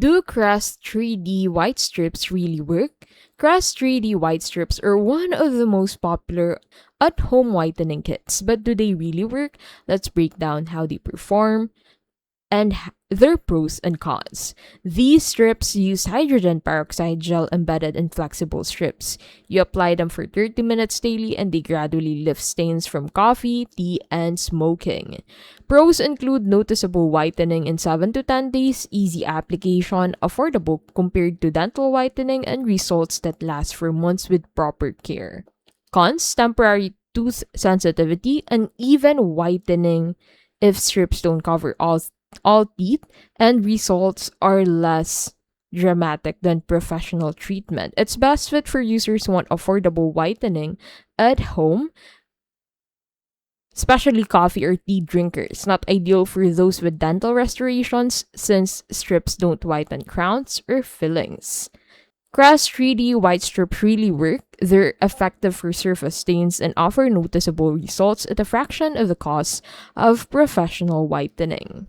Do Crest 3D white strips really work? Crest 3D white strips are one of the most popular at-home whitening kits, but do they really work? Let's break down how they perform and their pros and cons. These strips use hydrogen peroxide gel embedded in flexible strips. You apply them for 30 minutes daily and they gradually lift stains from coffee, tea, and smoking. Pros include noticeable whitening in 7 to 10 days, easy application, affordable compared to dental whitening, and results that last for months with proper care. Cons: temporary tooth sensitivity, uneven whitening if strips don't cover all teeth, and results are less dramatic than professional treatment. It's best fit for users who want affordable whitening at home, especially coffee or tea drinkers. Not ideal for those with dental restorations since strips don't whiten crowns or fillings. Crest 3D white strips really work. They're effective for surface stains and offer noticeable results at a fraction of the cost of professional whitening.